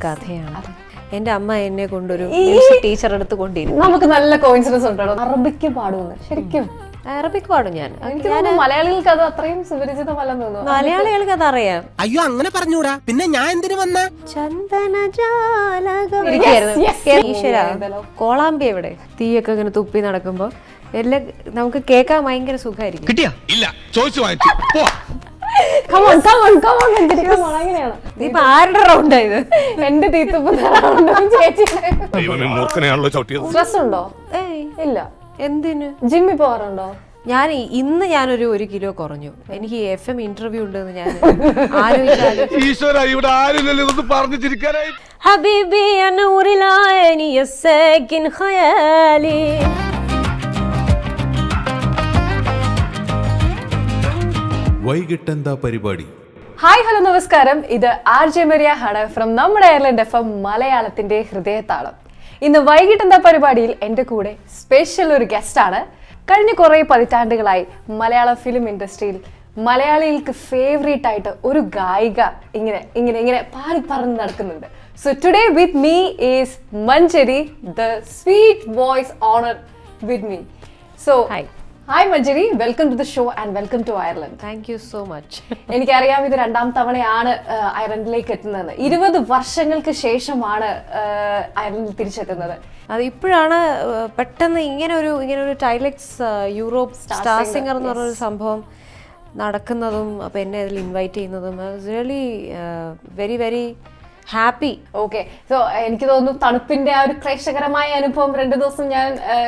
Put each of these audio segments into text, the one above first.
കഥയാണ്. എന്റെ അമ്മ എന്നെ കൊണ്ടൊരു മ്യൂസിക് ടീച്ചർ അടുത്ത് കൊണ്ടിരുന്നു. നമുക്ക് നല്ല കോയിൻസിഡൻസ് ഉണ്ടോ? അറബിക്ക് പാടുന്നു ശരിക്കും? അറബിക് പാടും ഞാൻ. മലയാളികൾക്ക് അത് അത്രയും സുപരിചിതമല്ലെന്ന് തോന്നുന്നു. മലയാളികൾക്ക് അത് അറിയാം. അയ്യോ അങ്ങനെ പറഞ്ഞൂടാ, പിന്നെ ഞാൻ എന്തിനു വന്ന ചന്ദനജാലകം ഈശ്വര കോളാമ്പി എവിടെ തീയൊക്കെ ഇങ്ങനെ തുപ്പി നടക്കുമ്പോ എല്ലാം നമുക്ക് കേൾക്കാൻ ഭയങ്കര സുഖമായിരിക്കും. കിട്ടിയാ ഇല്ല ചോദിച്ചു വാങ്ങിച്ചു. ഇപ്പൊ ആരുടെ റൗണ്ടായത്? എന്റെ സ്ട്രെസ് ഉണ്ടോ? ഇല്ല. എന്തിന്? ജിമ്മിൽ പോവാറുണ്ടോ? ഇന്ന് ഞാനൊരു 1 കിലോ കുറഞ്ഞു. എനിക്ക് FM ഇന്റർവ്യൂ ഉണ്ടെന്ന് ഞാൻ ആലോചിച്ചാലും ഹബീബി അനൂറിലായനി യസ്സകിൻ ഖയാലി. വൈകിട്ടെന്താ പരിപാടി? ഹായ് ഹലോ നമസ്കാരം, ഇത് RJ മരിയ ആണ് ഫ്രം നമ്മുടെ അയർലൻഡ് FM മലയാളത്തിന്റെ ഹൃദയതാളം. ഇന്ന് വൈകിട്ടെന്താ പരിപാടിയിൽ എൻ്റെ കൂടെ സ്പെഷ്യൽ ഒരു ഗസ്റ്റാണ്. കഴിഞ്ഞ കുറേ പതിറ്റാണ്ടുകളായി മലയാള ഫിലിം ഇൻഡസ്ട്രിയിൽ മലയാളികൾക്ക് ഫേവറേറ്റ് ആയിട്ട് ഒരു ഗായിക ഇങ്ങനെ ഇങ്ങനെ ഇങ്ങനെ പാടി പറന്ന് നടക്കുന്നുണ്ട്. So today with me is Manjari, the sweet voice owner with me. So hi Manjari, welcome to the show and welcome to Ireland. Thank you so much. എനിക്കറിയാം ഇത് 2ാം തവണയാണ് അയർലൻഡിലേക്ക് എത്തുന്നത്. 20 വർഷങ്ങൾക്ക് ശേഷമാണ് അയർലൻഡിൽ തിരിച്ചെത്തുന്നത്. അത് ഇപ്പോഴാണ് പെട്ടെന്ന് ഇങ്ങനെ ഒരു ടൈലക്സ് യൂറോപ്പ് സ്റ്റാർ സിംഗർ എന്ന് പറഞ്ഞൊരു സംഭവം നടക്കുന്നതും അപ്പൊ എന്നെ അതിൽ ഇൻവൈറ്റ് ചെയ്യുന്നതും really very very happy. Okay, so എനിക്ക് തോന്നുന്നു തണുപ്പിന്റെ ആ ഒരു ക്ലേശകരമായ അനുഭവം 2 ദിവസം ഞാൻ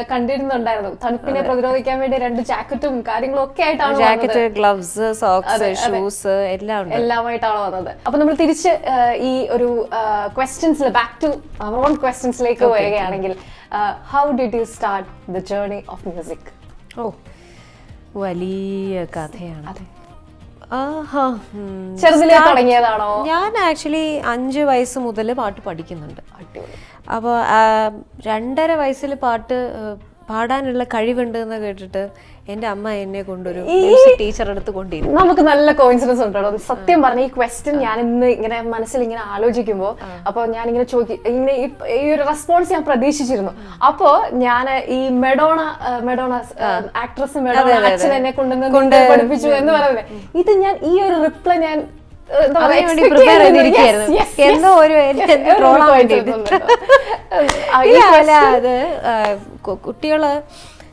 കണ്ടിരുന്നുണ്ടായിരുന്നു. തണുപ്പിനെ പ്രതിരോധിക്കാൻ വേണ്ടി 2 ജാക്കറ്റും കാര്യങ്ങളും ഒക്കെ ആയിട്ടാണ്, ജാക്കറ്റ്, ഗ്ലവ്സ്, സോക്സ്, ഷൂസ് എല്ലാമായിട്ടാണ് വന്നത്. അപ്പൊ നമ്മൾ തിരിച്ച് ഈ ഒരു ക്വസ്റ്റ്യൻസിൽ ബാക്ക് ടു അവർ ഓൺ ക്വസ്റ്റ്യൻസിലേക്ക് പോവുകയാണെങ്കിൽ, how did you start the journey of music? വലിയ കഥയാണ്. ചെറുതിലേ തുടങ്ങിയതാണോ? ഞാൻ ആക്ച്വലി 5 വയസ്സ് മുതൽ പാട്ട് പഠിക്കുന്നുണ്ട്. അപ്പോൾ 2.5 വയസ്സിൽ പാട്ട് പാടാനുള്ള കഴിവുണ്ട് എന്ന് കേട്ടിട്ട് എന്റെ അമ്മ എന്നെ കൊണ്ടൊരു മ്യൂസിക് ടീച്ചർ അടുത്ത് കൊണ്ടിരുന്നു. നമുക്ക് നല്ല കോയിൻസിഡൻസ് ഉണ്ടോ? സത്യം പറഞ്ഞ ഈ ക്വസ്റ്റ്യൻ ഞാൻ ഇന്ന് ഇങ്ങനെ മനസ്സിൽ ഇങ്ങനെ ആലോചിക്കുമ്പോ അപ്പൊ ഞാൻ ഇങ്ങനെ ഇങ്ങനെ ഈ ഒരു റെസ്പോൺസ് ഞാൻ പ്രതീക്ഷിച്ചിരുന്നു. അപ്പോ ഞാൻ ഈ മെഡോണ ആക്ട്രസ് മെഡോണ അച്ഛൻ എന്നെ കൊണ്ട് പഠിപ്പിച്ചു എന്ന് പറയുന്നത്, ഇത് ഞാൻ ഈ ഒരു റിപ്ലൈ ഞാൻ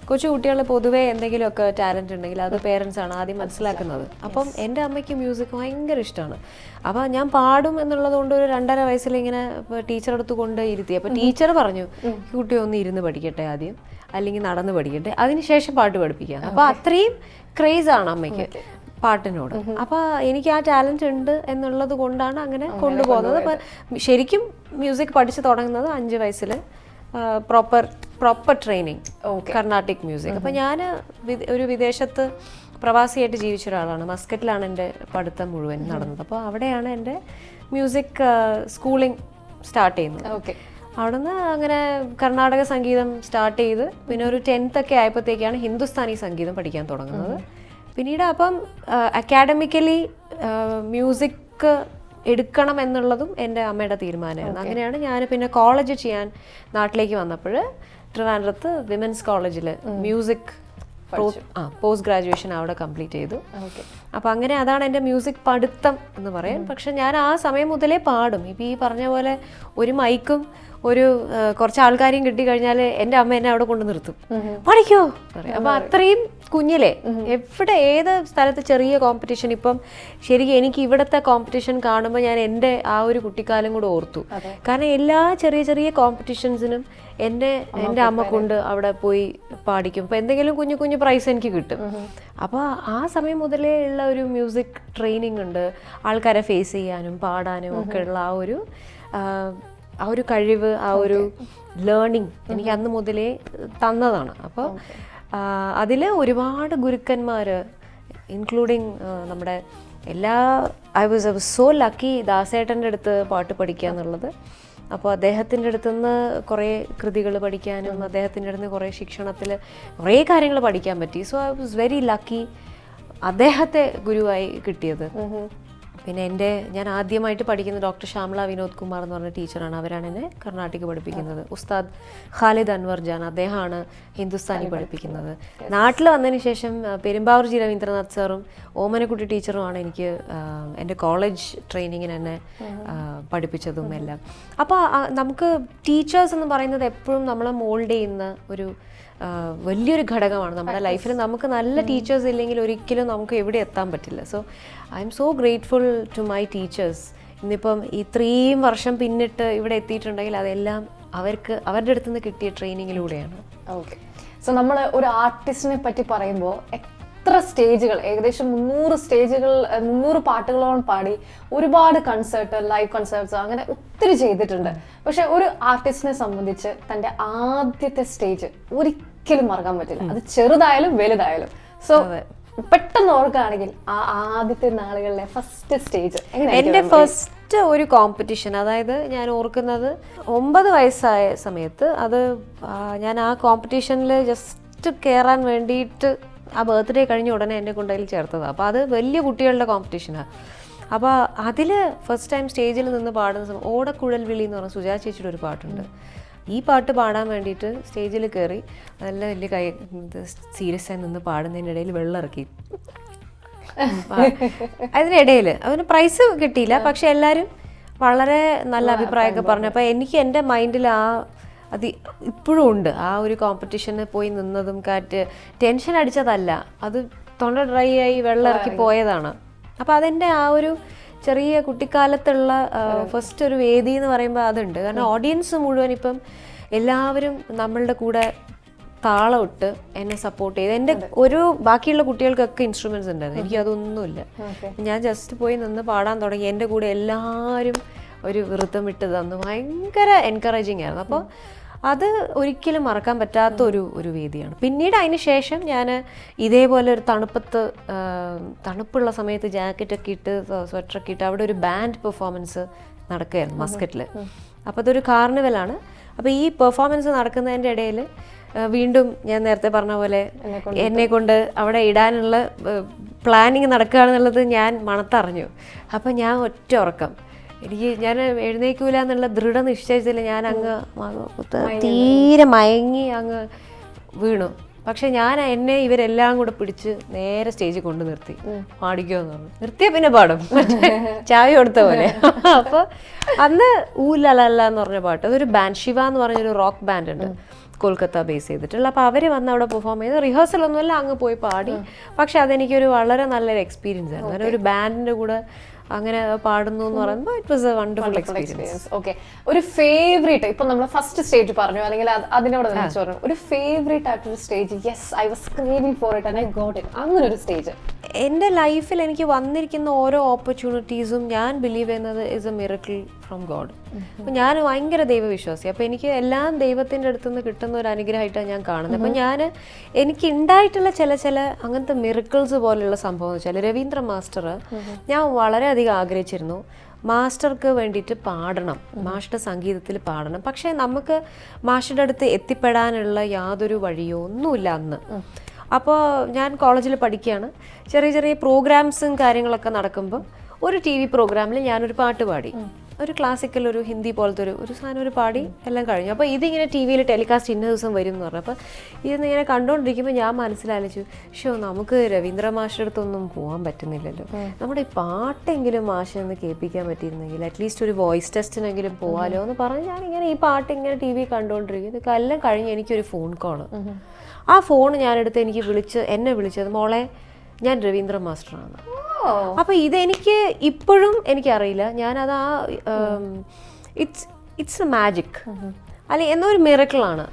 കൊച്ചു കുട്ടികൾ പൊതുവേ എന്തെങ്കിലുമൊക്കെ ടാലന്റ് ഉണ്ടെങ്കിൽ അത് പേരൻസ് ആണ് ആദ്യം മനസ്സിലാക്കുന്നത്. അപ്പം എൻ്റെ അമ്മയ്ക്ക് മ്യൂസിക് ഭയങ്കര ഇഷ്ടമാണ്. അപ്പം ഞാൻ പാടും എന്നുള്ളത് കൊണ്ട് ഒരു 2.5 വയസ്സിൽ ഇങ്ങനെ ടീച്ചർ അടുത്ത് കൊണ്ട് ഇരുത്തി. അപ്പം ടീച്ചർ പറഞ്ഞു, കുട്ടി ഒന്ന് ഇരുന്ന് പഠിക്കട്ടെ ആദ്യം, അല്ലെങ്കിൽ നടന്ന് പഠിക്കട്ടെ, അതിനുശേഷം പാട്ട് പഠിപ്പിക്കാം. അപ്പം അത്രയും ക്രേസ് ആണ് അമ്മയ്ക്ക് പാട്ടിനോട്. അപ്പൊ എനിക്ക് ആ ടാലന്റ് ഉണ്ട് എന്നുള്ളത് കൊണ്ടാണ് അങ്ങനെ കൊണ്ടുപോകുന്നത്. അപ്പൊ ശരിക്കും മ്യൂസിക് പഠിച്ചു തുടങ്ങുന്നത് 5 വയസ്സിൽ, പ്രോപ്പർ ട്രെയിനിങ്, കർണാട്ടിക് മ്യൂസിക്. അപ്പൊ ഞാൻ ഒരു വിദേശത്ത് പ്രവാസിയായിട്ട് ജീവിച്ച ഒരാളാണ്. മസ്കറ്റിലാണ് എൻ്റെ പഠിത്തം മുഴുവൻ നടന്നത്. അപ്പോൾ അവിടെയാണ് എൻ്റെ മ്യൂസിക് സ്കൂളിംഗ് സ്റ്റാർട്ട് ചെയ്യുന്നത്. അവിടുന്ന് അങ്ങനെ കർണാടക സംഗീതം സ്റ്റാർട്ട് ചെയ്ത് പിന്നെ ഒരു 10th ഒക്കെ ആയപ്പോഴത്തേക്കാണ് ഹിന്ദുസ്ഥാനി സംഗീതം പഠിക്കാൻ തുടങ്ങുന്നത്. പിന്നീട് അപ്പം അക്കാഡമിക്കലി മ്യൂസിക് എടുക്കണം എന്നുള്ളതും എൻ്റെ അമ്മയുടെ തീരുമാനമായിരുന്നു. അങ്ങനെയാണ് ഞാൻ പിന്നെ കോളേജ് ചെയ്യാൻ നാട്ടിലേക്ക് വന്നപ്പോൾ ട്രിവാൻഡ്രത്ത് വിമൻസ് കോളേജിൽ മ്യൂസിക് പോസ്റ്റ് ഗ്രാജുവേഷൻ അവിടെ കംപ്ലീറ്റ് ചെയ്തു. അപ്പം അങ്ങനെ അതാണ് എൻ്റെ മ്യൂസിക് പഠിത്തം എന്ന് പറയാൻ. പക്ഷെ ഞാൻ ആ സമയം മുതലേ പാടും. ഇപ്പം ഈ പറഞ്ഞ പോലെ ഒരു മൈക്കും കുറച്ച് ആൾക്കാരെയും കിട്ടിക്കഴിഞ്ഞാൽ എൻ്റെ അമ്മ എന്നെ അവിടെ കൊണ്ട് നിർത്തും, പഠിക്കോ പറയാം. അപ്പം അത്രയും കുഞ്ഞിലെ എവിടെ ഏത് സ്ഥലത്ത് ചെറിയ കോമ്പറ്റീഷൻ, ഇപ്പം ശരിക്കും എനിക്ക് ഇവിടുത്തെ കോമ്പറ്റീഷൻ കാണുമ്പോൾ ഞാൻ എൻ്റെ ആ ഒരു കുട്ടിക്കാലം കൂടെ ഓർത്തു. കാരണം എല്ലാ ചെറിയ ചെറിയ കോമ്പറ്റീഷൻസിനും എൻ്റെ അമ്മ കൊണ്ട് അവിടെ പോയി പാടിക്കും. അപ്പം എന്തെങ്കിലും കുഞ്ഞു കുഞ്ഞു പ്രൈസ് എനിക്ക് കിട്ടും. അപ്പോൾ ആ സമയം മുതലേ ഉള്ള ഒരു മ്യൂസിക് ട്രെയിനിങ് ഉണ്ട്. ആൾക്കാരെ ഫേസ് ചെയ്യാനും പാടാനും ഒക്കെ ഉള്ള ആ ഒരു കഴിവ്, ആ ഒരു ലേണിംഗ് എനിക്ക് അന്ന് മുതലേ തന്നതാണ്. അപ്പോൾ അതിൽ ഒരുപാട് ഗുരുക്കന്മാർ, ഇൻക്ലൂഡിങ് നമ്മുടെ ഐ വാസ് സോ ലക്കി ദാസേട്ടൻ്റെ അടുത്ത് പാട്ട് പഠിക്കുക എന്നുള്ളത്. അപ്പോൾ അദ്ദേഹത്തിൻ്റെ അടുത്തുനിന്ന് കുറേ കൃതികൾ പഠിക്കാനും അദ്ദേഹത്തിൻ്റെ അടുത്ത് കുറേ ശിക്ഷണത്തിൽ കുറേ കാര്യങ്ങൾ പഠിക്കാൻ പറ്റി. So I was very lucky അദ്ദേഹത്തെ ഗുരുവായി കിട്ടിയത്. പിന്നെ ഞാൻ ആദ്യമായിട്ട് പഠിക്കുന്ന ഡോക്ടർ ശ്യാമള വിനോദ് കുമാർ എന്ന് പറഞ്ഞ ടീച്ചറാണ്. അവരാണ് എന്നെ കർണാട്ടിക് പഠിപ്പിക്കുന്നത്. ഉസ്താദ് ഖാലിദ് അൻവർ ജാൻ, അദ്ദേഹമാണ് ഹിന്ദുസ്ഥാനി പഠിപ്പിക്കുന്നത്. നാട്ടിൽ വന്നതിന് ശേഷം പെരുമ്പാവൂർ ജി രവീന്ദ്രനാഥ് സാറും ഓമനക്കുട്ടി ടീച്ചറുമാണ് എനിക്ക് എൻ്റെ കോളേജ് ട്രെയിനിങ്ങിന് എന്നെ പഠിപ്പിച്ചതും എല്ലാം. അപ്പോൾ നമുക്ക് ടീച്ചേഴ്സ് എന്ന് പറയുന്നത് എപ്പോഴും നമ്മളെ മോൾഡ് ചെയ്യുന്ന ഒരു വലിയൊരു ഘടകമാണ് നമ്മുടെ ലൈഫിൽ. നമുക്ക് നല്ല ടീച്ചേഴ്സ് ഇല്ലെങ്കിൽ ഒരിക്കലും നമുക്ക് എവിടെ എത്താൻ പറ്റില്ല. So I am so grateful to my teachers. ഇന്നിപ്പം ഇത്രയും വർഷം പിന്നിട്ട് ഇവിടെ എത്തിയിട്ടുണ്ടെങ്കിൽ അതെല്ലാം അവരുടെ അടുത്ത് നിന്ന് കിട്ടിയ ട്രെയിനിങ്ങിലൂടെയാണ്. ഓക്കെ, സോ നമ്മൾ ഒരു ആർട്ടിസ്റ്റിനെ പറ്റി പറയുമ്പോൾ എത്ര സ്റ്റേജുകൾ, ഏകദേശം 300 പാട്ടുകളോളം പാടി, ഒരുപാട് കൺസേർട്ട്, ലൈവ് കൺസേർട്ട്സ് അങ്ങനെ ഒത്തിരി ചെയ്തിട്ടുണ്ട്. പക്ഷെ ഒരു ആർട്ടിസ്റ്റിനെ സംബന്ധിച്ച് തൻ്റെ ആദ്യത്തെ സ്റ്റേജ് ഒരിക്കലും മറക്കാൻ പറ്റില്ല, അത് ചെറുതായാലും വലുതായാലും. സോ പെട്ടെന്ന് ഓർക്കുകയാണെങ്കിൽ ആ ആദ്യത്തെ നാളുകളിലെ ഫസ്റ്റ് സ്റ്റേജ് എൻ്റെ ഫസ്റ്റ് ഒരു കോമ്പറ്റീഷൻ, അതായത് ഞാൻ ഓർക്കുന്നത് 9 വയസ്സായ സമയത്ത്, അത് ഞാൻ ആ കോമ്പറ്റീഷനിൽ ജസ്റ്റ് കയറാൻ വേണ്ടിയിട്ട് ആ ബർത്ത്ഡേ കഴിഞ്ഞ ഉടനെ എന്നെ കൊണ്ടതിൽ ചേർത്തതാണ്. അപ്പോൾ അത് വലിയ കുട്ടികളുടെ കോമ്പറ്റീഷനാണ്. അപ്പോൾ അതിൽ ഫസ്റ്റ് ടൈം സ്റ്റേജിൽ നിന്ന് പാടുന്ന സമയം ഓടക്കുഴൽ വിളി എന്ന് പറഞ്ഞ സുജാ ചേച്ചിയുടെ ഒരു പാട്ടുണ്ട്. ഈ പാട്ട് പാടാൻ വേണ്ടിയിട്ട് സ്റ്റേജിൽ കയറി നല്ല വലിയ സീരിയസ് ആയി നിന്ന് പാടുന്നതിനിടയിൽ വെള്ളം ഇറക്കി. അതിനിടയിൽ അവന് പ്രൈസ് കിട്ടിയില്ല, പക്ഷെ എല്ലാവരും വളരെ നല്ല അഭിപ്രായമൊക്കെ പറഞ്ഞു. അപ്പോൾ എനിക്ക് എൻ്റെ മൈൻഡിൽ അത് ഇപ്പോഴും ഉണ്ട്. ആ ഒരു കോമ്പറ്റീഷന് പോയി നിന്നതും ടെൻഷൻ അടിച്ചതല്ല, അത് തൊണ്ട ഡ്രൈ ആയി വെള്ളം ഇറക്കി പോയതാണ്. അപ്പോൾ അതെൻ്റെ ആ ഒരു ചെറിയ കുട്ടിക്കാലത്തുള്ള ഫസ്റ്റ് ഒരു വേദി എന്ന് പറയുമ്പോൾ അതുണ്ട്. കാരണം ഓഡിയൻസ് മുഴുവൻ ഇപ്പം എല്ലാവരും നമ്മളുടെ കൂടെ താളമിട്ട് എന്നെ സപ്പോർട്ട് ചെയ്ത്. എൻ്റെ ബാക്കിയുള്ള കുട്ടികൾക്കൊക്കെ ഇൻസ്ട്രുമെന്റ്സ് ഉണ്ടായിരുന്നു, എനിക്ക് അതൊന്നുമില്ല. ഞാൻ ജസ്റ്റ് പോയി നിന്ന് പാടാൻ തുടങ്ങി, എൻ്റെ കൂടെ എല്ലാവരും ഒരു വൃത്തം ഇട്ട് തന്നു. ഭയങ്കര എൻകറേജിങ് ആയിരുന്നു. അപ്പോൾ അത് ഒരിക്കലും മറക്കാൻ പറ്റാത്ത ഒരു വേദിയാണ്. പിന്നീട് അതിന് ശേഷം ഞാൻ ഇതേപോലെ ഒരു തണുപ്പുള്ള സമയത്ത് ജാക്കറ്റൊക്കെ ഇട്ട് സ്വെറ്ററൊക്കെ ഇട്ട് അവിടെ ഒരു ബാൻഡ് പെർഫോമൻസ് നടക്കുകയായിരുന്നു മസ്കറ്റിൽ. അപ്പോൾ അതൊരു കാർണിവലാണ്. അപ്പോൾ ഈ പെർഫോമൻസ് നടക്കുന്നതിൻ്റെ ഇടയിൽ വീണ്ടും ഞാൻ നേരത്തെ പറഞ്ഞ പോലെ എന്നെ കൊണ്ട് അവിടെ ഇടാനുള്ള പ്ലാനിങ് നടക്കുകയാണെന്നുള്ളത് ഞാൻ മണത്തറിഞ്ഞു. അപ്പം ഞാൻ ഒറ്റ ഉറക്കം, ഞാൻ എഴുന്നേൽക്കൂല എന്നുള്ള ദൃഢനിശ്ചയത്തിൽ ഞാൻ അങ്ങ് തീരെ മയങ്ങി അങ്ങ് വീണു. പക്ഷെ എന്നെ ഇവരെല്ലാം കൂടെ പിടിച്ച് നേരെ സ്റ്റേജിൽ കൊണ്ട് നിർത്തി. പാടിക്കുമെന്ന് പറഞ്ഞു. നിർത്തിയ പിന്നെ പാടും, ചായ കൊടുത്ത പോലെ. അപ്പോൾ അന്ന് ഊലല്ല എന്ന് പറഞ്ഞ പാട്ട്, അതൊരു ബാൻഡ്, ശിവ എന്ന് പറഞ്ഞൊരു റോക്ക് ബാൻഡ് ഉണ്ട് കൊൽക്കത്ത ബേസ് ചെയ്തിട്ടുള്ള. അപ്പോൾ അവർ വന്ന് അവിടെ പെർഫോം ചെയ്ത്, റിഹേഴ്സൽ ഒന്നുമില്ല, അങ്ങ് പോയി പാടി. പക്ഷെ അതെനിക്കൊരു വളരെ നല്ലൊരു എക്സ്പീരിയൻസ് ആയിരുന്നു. അങ്ങനെ ഒരു ബാൻഡിൻ്റെ കൂടെ അങ്ങനെ പാടുന്നു എന്ന് പറയുമ്പോൾ it was A wonderful experience. Okay, ഒരു ഫേവറേറ്റ്, ഇപ്പൊ നമ്മൾ ഫസ്റ്റ് സ്റ്റേജ് പറഞ്ഞു അല്ലെങ്കിൽ അതിനോട് പറഞ്ഞു, ഒരു ഫേവറേറ്റ് ആയിട്ടൊരു stage, yes I was craving for it and I got it, അങ്ങനെ ഒരു സ്റ്റേജ്? എൻ്റെ ലൈഫിൽ എനിക്ക് വന്നിരിക്കുന്ന ഓരോ ഓപ്പർച്യൂണിറ്റീസും ഞാൻ ബിലീവ് ചെയ്യുന്നത് is A miracle from God. അപ്പം ഞാൻ ഭയങ്കര ദൈവവിശ്വാസി. അപ്പോൾ എനിക്ക് എല്ലാം ദൈവത്തിൻ്റെ അടുത്തുനിന്ന് കിട്ടുന്ന ഒരു അനുഗ്രഹമായിട്ടാണ് ഞാൻ കാണുന്നത്. അപ്പം എനിക്ക് ഉണ്ടായിട്ടുള്ള ചില അങ്ങനത്തെ മിറക്കിൾസ് പോലെയുള്ള സംഭവം എന്ന് വെച്ചാൽ, രവീന്ദ്ര മാസ്റ്റർ ഞാൻ വളരെയധികം ആഗ്രഹിച്ചിരുന്നു മാസ്റ്റർക്ക് വേണ്ടിയിട്ട് പാടണം, മാസ്റ്ററുടെ സംഗീതത്തിൽ പാടണം. പക്ഷേ നമുക്ക് മാസ്റ്ററുടെ അടുത്ത് എത്തിപ്പെടാനുള്ള യാതൊരു വഴിയോ ഒന്നുമില്ല അന്ന്. അപ്പോൾ ഞാൻ കോളേജിൽ പഠിക്കുകയാണ്. ചെറിയ പ്രോഗ്രാംസും കാര്യങ്ങളൊക്കെ നടക്കുമ്പോൾ ഒരു TV പ്രോഗ്രാമിൽ ഞാനൊരു പാട്ട് പാടി, ഒരു ക്ലാസിക്കൽ, ഒരു ഹിന്ദി പോലത്തെ ഒരു സാധനം ഒരു പാടി എല്ലാം കഴിഞ്ഞു. അപ്പോൾ ഇതിങ്ങനെ TV ടെലികാസ്റ്റ് ഇന്ന ദിവസം വരും എന്ന് പറഞ്ഞു. അപ്പോൾ ഇങ്ങനെ കണ്ടുകൊണ്ടിരിക്കുമ്പോൾ ഞാൻ മനസ്സിലാലോചിച്ചു, നമുക്ക് രവീന്ദ്ര മാഷിൻ്റെ അടുത്തൊന്നും പോകാൻ പറ്റുന്നില്ലല്ലോ, നമ്മുടെ ഈ പാട്ടെങ്കിലും മാഷിനൊന്ന് കേൾപ്പിക്കാൻ പറ്റിയിരുന്നെങ്കിൽ അറ്റ്ലീസ്റ്റ് ഒരു വോയിസ് ടെസ്റ്റിനെങ്കിലും പോകാമല്ലോ എന്ന് പറഞ്ഞ് ഞാനിങ്ങനെ ഈ പാട്ട് ഇങ്ങനെ TV കണ്ടുകൊണ്ടിരിക്കും. ഇതൊക്കെ എല്ലാം കഴിഞ്ഞ് എനിക്കൊരു ഫോൺ കോള്. ആ ഫോൺ ഞാനെടുത്ത് എന്നെ വിളിച്ചത്, മോളെ ഞാൻ രവീന്ദ്ര മാസ്റ്ററാണ്. അപ്പോൾ ഇതെനിക്ക് ഇപ്പോഴും എനിക്കറിയില്ല, ഞാനത് ഇറ്റ്സ് എ മാജിക് അല്ലെങ്കിൽ എന്നൊരു മിറക്കിളാണ്.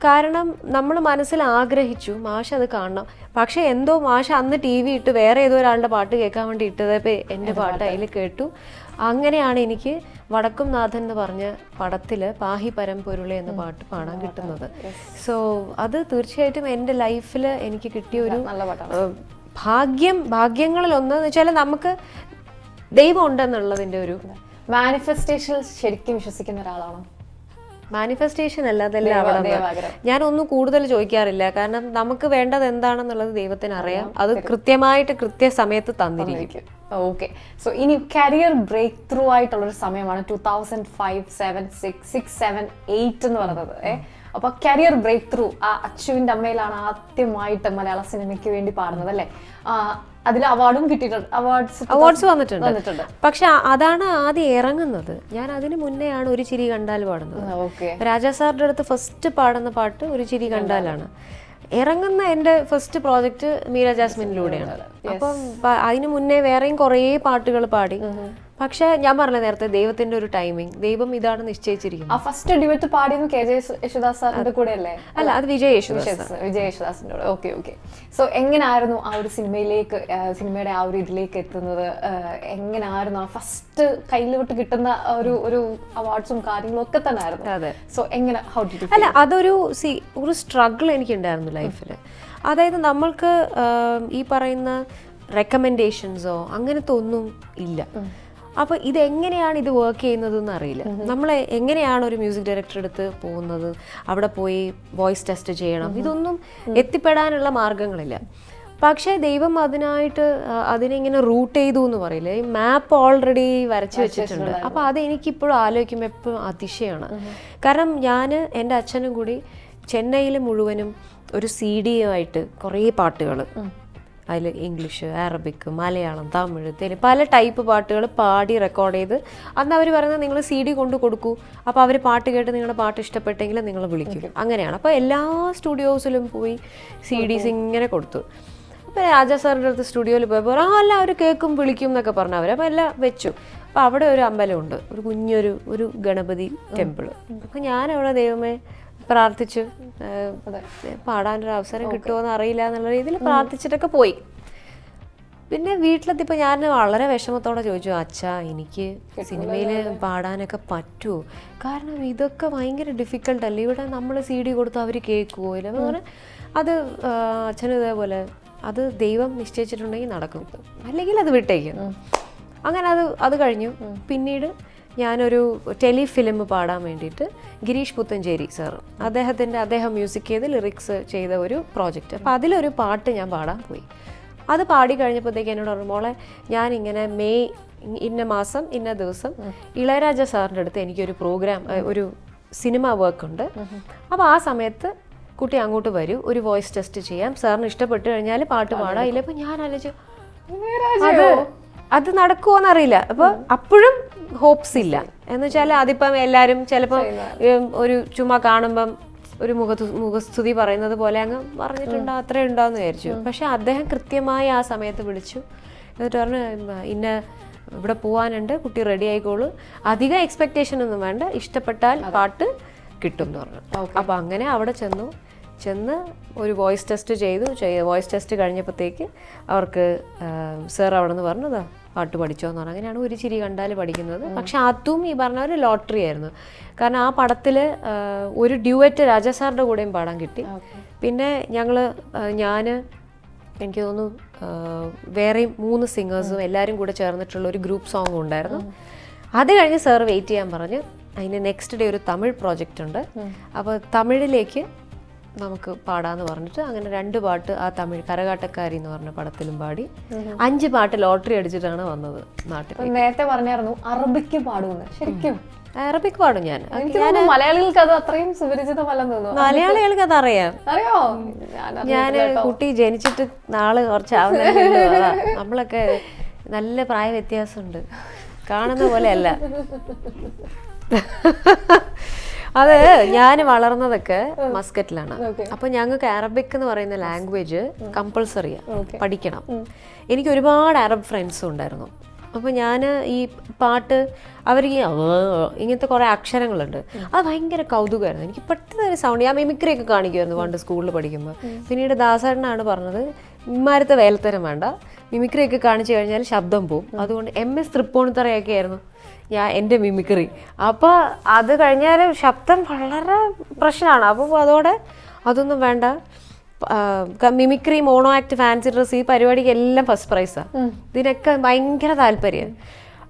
കാരണം നമ്മൾ മനസ്സിൽ ആഗ്രഹിച്ചു മാഷ് അത് കാണണം, പക്ഷെ എന്തോ മാഷ് അന്ന് TV ഇട്ട് വേറെ ഏതോ ഒരാളുടെ പാട്ട് കേൾക്കാൻ വേണ്ടി ഇട്ടതപ്പോൾ എൻ്റെ പാട്ട് അതിൽ കേട്ടു. അങ്ങനെയാണ് എനിക്ക് വടക്കും നാഥൻ എന്ന് പറഞ്ഞ പടത്തിൽ പാഹി പരമ്പൊരുളെ എന്ന പാട്ട് പാടാൻ കിട്ടുന്നത്. സോ അത് തീർച്ചയായിട്ടും എൻ്റെ ലൈഫിൽ എനിക്ക് കിട്ടിയ ഒരു ഭാഗ്യങ്ങളിൽ ഒന്നെന്ന് വെച്ചാൽ നമുക്ക് ദൈവം ഉണ്ടെന്നുള്ളതിൻ്റെ ഒരു മാനിഫെസ്റ്റേഷൻ ശരിക്കും വിശ്വസിക്കുന്ന ഒരാളാണോ? മാനിഫെസ്റ്റേഷൻ അല്ല, അതെല്ലാം അവിടെ നിന്ന്. ഞാനൊന്നും കൂടുതൽ ചോദിക്കാറില്ല, കാരണം നമുക്ക് വേണ്ടത് എന്താണെന്നുള്ളത് ദൈവത്തിന് അറിയാം. അത് കൃത്യമായിട്ട് കൃത്യസമയത്ത് തന്നിരിക്കും. ഓക്കെ, സോ ഇനി കരിയർ ബ്രേക്ക് ത്രൂ ആയിട്ടുള്ളൊരു സമയമാണ് 2005, 7, 6, 7, 8 എന്ന് പറയുന്നത്. അപ്പൊ കരിയർ ബ്രേക്ക് ത്രൂ ആ അച്ചുവിന്റെ അമ്മയിലാണ് ആദ്യമായിട്ട് മലയാള സിനിമയ്ക്ക് വേണ്ടി പാടുന്നത് അല്ലേ? അതിൽ അവാർഡും കിട്ടിയിട്ടുണ്ട്, അവാർഡ്സ് വന്നിട്ടുണ്ട്. പക്ഷെ അതാണ് ആദ്യം ഇറങ്ങുന്നത്. ഞാൻ അതിന് മുന്നെയാണ് ഒരു ചിരി കണ്ടാൽ പാടുന്നത്. രാജാ സാറിന്റെ അടുത്ത് ഫസ്റ്റ് പാടുന്ന പാട്ട് ഒരു ചിരി കണ്ടാലാണ്. ഇറങ്ങുന്ന എൻ്റെ ഫസ്റ്റ് പ്രോജക്റ്റ് മീര ജാസ്മിനിലൂടെയാണ്. അപ്പം അതിന് മുന്നേ വേറെയും കുറേ പാട്ടുകൾ പാടി. പക്ഷെ ഞാൻ പറഞ്ഞ നേരത്തെ ദൈവത്തിന്റെ ഒരു ടൈമിങ്, ദൈവം ഇതാണ് നിശ്ചയിച്ചിരിക്കുന്നത്. ഫസ്റ്റ് ഡ്യുവറ്റ് പാടിയത് കെ.ജെ. യേശുദാസ് സാറിന്റെ കൂടെ അല്ലേ? അല്ല, അത് വിജയ് യേശുദാസിന്റെ കൂടെ. ഓക്കെ. സോ എങ്ങനായിരുന്നു ആ ഒരു സിനിമയുടെ ആ ഒരു ഇതിലേക്ക് എത്തുന്നത്? എങ്ങനായിരുന്നു ആ ഫസ്റ്റ് കയ്യിലോട്ട് കിട്ടുന്ന ഒരു അവാർഡ്സും കാര്യങ്ങളും ഒക്കെ തന്നെ ആയിരുന്നു? അതെ. സോ എങ്ങനെ, ഹൗ ഡിഡ് യു? അല്ല, അതൊരു ഒരു സ്ട്രഗിൾ എനിക്കുണ്ടായിരുന്നു ലൈഫിൽ. അതായത് നമ്മൾക്ക് ഈ പറയുന്ന റെക്കമെൻഡേഷൻസോ അങ്ങനത്തെ ഒന്നും ഇല്ല. അപ്പോൾ ഇതെങ്ങനെയാണ് ഇത് വർക്ക് ചെയ്യുന്നതെന്ന് അറിയില്ല. നമ്മൾ എങ്ങനെയാണ് ഒരു മ്യൂസിക് ഡയറക്ടർ അടുത്ത് പോകുന്നത്, അവിടെ പോയി വോയിസ് ടെസ്റ്റ് ചെയ്യണം, ഇതൊന്നും എത്തിപ്പെടാനുള്ള മാർഗങ്ങളില്ല. പക്ഷേ ദൈവം അതിനെ ഇങ്ങനെ റൂട്ട് ചെയ്തു എന്ന് പറയില്ലേ, ഈ മാപ്പ് ഓൾറെഡി വരച്ചു വെച്ചിട്ടുണ്ട്. അപ്പോൾ അത് എനിക്കിപ്പോഴും ആലോചിക്കുമ്പോൾ എപ്പോഴും അതിശയമാണ്. കാരണം ഞാൻ എൻ്റെ അച്ഛനും കൂടി ചെന്നൈയിൽ മുഴുവനും ഒരു CD ആയിട്ട് കുറേ പാട്ടുകൾ, അതിൽ ഇംഗ്ലീഷ്, അറബിക്, മലയാളം, തമിഴ്, തെലുങ്ക് പല ടൈപ്പ് പാട്ടുകൾ പാടി റെക്കോർഡ് ചെയ്ത് അന്ന് അവർ പറയുന്നത് നിങ്ങൾ CD കൊണ്ട് കൊടുക്കൂ, അപ്പോൾ അവർ പാട്ട് കേട്ട് നിങ്ങളുടെ പാട്ട് ഇഷ്ടപ്പെട്ടെങ്കിൽ നിങ്ങൾ വിളിക്കും. അങ്ങനെയാണ്. അപ്പോൾ എല്ലാ സ്റ്റുഡിയോസിലും പോയി CDs ഇങ്ങനെ കൊടുത്തു. അപ്പോൾ രാജാ സാറിൻ്റെ അടുത്ത് സ്റ്റുഡിയോയിൽ പോയപ്പോൾ അല്ല അവർ കേൾക്കും വിളിക്കും എന്നൊക്കെ പറഞ്ഞു അവർ. അപ്പോൾ എല്ലാം വെച്ചു. അപ്പോൾ അവിടെ ഒരു അമ്പലമുണ്ട്, ഒരു കുഞ്ഞൊരു ഗണപതി ടെമ്പിൾ. അപ്പോൾ ഞാനവിടെ ദൈവമേ പ്രാർത്ഥിച്ചു, പാടാനൊരു അവസരം കിട്ടുമോയെന്ന് അറിയില്ല എന്നുള്ള രീതിയിൽ പ്രാർത്ഥിച്ചിട്ടൊക്കെ പോയി. പിന്നെ വീട്ടിലെത്തിയപ്പോൾ ഞാൻ വളരെ വിഷമത്തോടെ ചോദിച്ചു, അച്ഛാ എനിക്ക് സിനിമയിൽ പാടാനൊക്കെ പറ്റുമോ? കാരണം ഇതൊക്കെ ഭയങ്കര ഡിഫിക്കൽട്ടല്ലേ, ഇവിടെ നമ്മൾ CD കൊടുത്ത് അവർ കേൾക്കുമോ ഇല്ല. അപ്പോൾ അത് അച്ഛനും ഇതേപോലെ അത് ദൈവം നിശ്ചയിച്ചിട്ടുണ്ടെങ്കിൽ നടക്കും, അല്ലെങ്കിൽ അത് വിട്ടേക്കും. അങ്ങനെ അത് കഴിഞ്ഞു. പിന്നീട് ഞാനൊരു ടെലിഫിലിം പാടാൻ വേണ്ടിയിട്ട് ഗിരീഷ് പുത്തഞ്ചേരി സാർ, അദ്ദേഹം മ്യൂസിക് ചെയ്ത് ലിറിക്സ് ചെയ്ത ഒരു പ്രോജക്റ്റ്. അപ്പോൾ അതിലൊരു പാട്ട് ഞാൻ പാടാൻ പോയി. അത് പാടി കഴിഞ്ഞപ്പോഴത്തേക്ക് എന്നോട് പറഞ്ഞു, മോളെ ഞാനിങ്ങനെ മെയ് ഇന്ന മാസം ഇന്ന ദിവസം ഇളയരാജ സാറിൻ്റെ അടുത്ത് എനിക്കൊരു പ്രോഗ്രാം, ഒരു സിനിമ വർക്ക് ഉണ്ട്. അപ്പോൾ ആ സമയത്ത് കുട്ടി അങ്ങോട്ട് വരൂ, ഒരു വോയിസ് ടെസ്റ്റ് ചെയ്യാം, സാറിന് ഇഷ്ടപ്പെട്ട് കഴിഞ്ഞാൽ പാട്ട് പാടാം. ഇല്ല. അപ്പോൾ ഞാൻ ആലോചിച്ചു അത് നടക്കുമോയെന്നറിയില്ല. അപ്പോൾ അപ്പോഴും ഹോപ്സ് ഇല്ല. എന്ന് വെച്ചാൽ അതിപ്പം എല്ലാവരും ചിലപ്പോൾ ഒരു ചുമ്മാ കാണുമ്പം ഒരു മുഖസ്തുതി പറയുന്നത് പോലെ അങ്ങ് പറഞ്ഞിട്ടുണ്ടാവും, അത്രേ ഉണ്ടാവുമെന്ന് വിചാരിച്ചു. പക്ഷെ അദ്ദേഹം കൃത്യമായി ആ സമയത്ത് വിളിച്ചു. എന്നിട്ട് പറഞ്ഞു, ഇവിടെ പോകാനുണ്ട്, കുട്ടി റെഡി ആയിക്കോളൂ, അധികം എക്സ്പെക്റ്റേഷൻ ഒന്നും വേണ്ട, ഇഷ്ടപ്പെട്ടാൽ പാട്ട് കിട്ടും എന്ന് പറഞ്ഞു. അപ്പോൾ അങ്ങനെ അവിടെ ചെന്ന് ഒരു വോയിസ് ടെസ്റ്റ് ചെയ്തു. വോയിസ് ടെസ്റ്റ് കഴിഞ്ഞപ്പോഴത്തേക്ക് അവർക്ക് സാർ അവിടെ നിന്ന് പറഞ്ഞതാ പാട്ട് പഠിച്ചോന്ന് പറഞ്ഞു. അങ്ങനെയാണ് ഒരു ചിരി കണ്ടാൽ പഠിക്കുന്നത്. പക്ഷെ അതും ഈ പറഞ്ഞ ഒരു ലോട്ടറി ആയിരുന്നു. കാരണം ആ പടത്തിൽ ഒരു ഡ്യുവറ്റ് രാജാ സാറിൻ്റെ കൂടെയും പാടാൻ കിട്ടി. പിന്നെ എനിക്ക് തോന്നുന്നു വേറെയും 3 സിംഗേഴ്സും എല്ലാവരും കൂടെ ചേർന്നിട്ടുള്ള ഒരു ഗ്രൂപ്പ് സോങ്ങും ഉണ്ടായിരുന്നു. അത് കഴിഞ്ഞ് സാർ വെയിറ്റ് ചെയ്യാൻ പറഞ്ഞു. അതിന് നെക്സ്റ്റ് ഡേ ഒരു തമിഴ് പ്രോജക്റ്റ് ഉണ്ട്, അപ്പോൾ തമിഴിലേക്ക് നമുക്ക് പാടാന്ന് പറഞ്ഞിട്ട് അങ്ങനെ 2 പാട്ട് ആ തമിഴ് കരകാട്ടക്കാരി എന്ന് പറഞ്ഞ പടത്തിലും പാടി 5 പാട്ട് ലോട്ടറി അടിച്ചിട്ടാണ് വന്നത് നാട്ടിൽ. നേരത്തെ പറഞ്ഞായിരുന്നു അറബിക്ക് പാടുമെന്ന്. ശരിക്കും അറബിക് പാടും ഞാൻ. മലയാളികൾക്ക് അത് അത്രയും സുപരിചിതമല്ലെന്ന് തോന്നുന്നു. മലയാളികൾക്ക് അത് അറിയാം. ഞാൻ കുട്ടി ജനിച്ചിട്ട് നാള് കുറച്ചാവുന്നില്ല. നമ്മളൊക്കെ നല്ല പ്രായ വ്യത്യാസമുണ്ട്, കാണുന്ന പോലെ അല്ല. അത് ഞാൻ വളർന്നതൊക്കെ മസ്കറ്റിലാണ്. അപ്പൊ ഞങ്ങൾക്ക് അറബിക് എന്ന് പറയുന്ന ലാംഗ്വേജ് കമ്പൾസറിയാ, പഠിക്കണം. എനിക്ക് ഒരുപാട് അറബ് ഫ്രണ്ട്സും ഉണ്ടായിരുന്നു. അപ്പോൾ ഞാൻ ഈ പാട്ട് അവർ ഇങ്ങനത്തെ കുറേ അക്ഷരങ്ങളുണ്ട്, അത് ഭയങ്കര കൗതുകമായിരുന്നു. എനിക്ക് പെട്ടെന്ന് ഒരു സൗണ്ട്, ഞാൻ മിമിക്രി ഒക്കെ കാണിക്കുമായിരുന്നു പണ്ട് സ്കൂളിൽ പഠിക്കുമ്പോൾ. പിന്നീട് ദാസേട്ടനാണ് പറഞ്ഞത്, ഇമ്മാരത്തെ വേലത്തരം വേണ്ട, മിമിക്രി ഒക്കെ കാണിച്ചു കഴിഞ്ഞാൽ ശബ്ദം പോവും. അതുകൊണ്ട് MS തൃപ്പൂണിത്തറയൊക്കെ ആയിരുന്നു എൻ്റെ മിമിക്രി. അപ്പോൾ അത് കഴിഞ്ഞാൽ ശബ്ദം വളരെ പ്രശ്നമാണ്. അപ്പോൾ അതോടെ അതൊന്നും വേണ്ട, mimicry, mono act, fancy dress, ഈ പരിപാടിക്ക് എല്ലാം ഫസ്റ്റ് പ്രൈസാണ്. ഇതിനൊക്കെ ഭയങ്കര താല്പര്യം.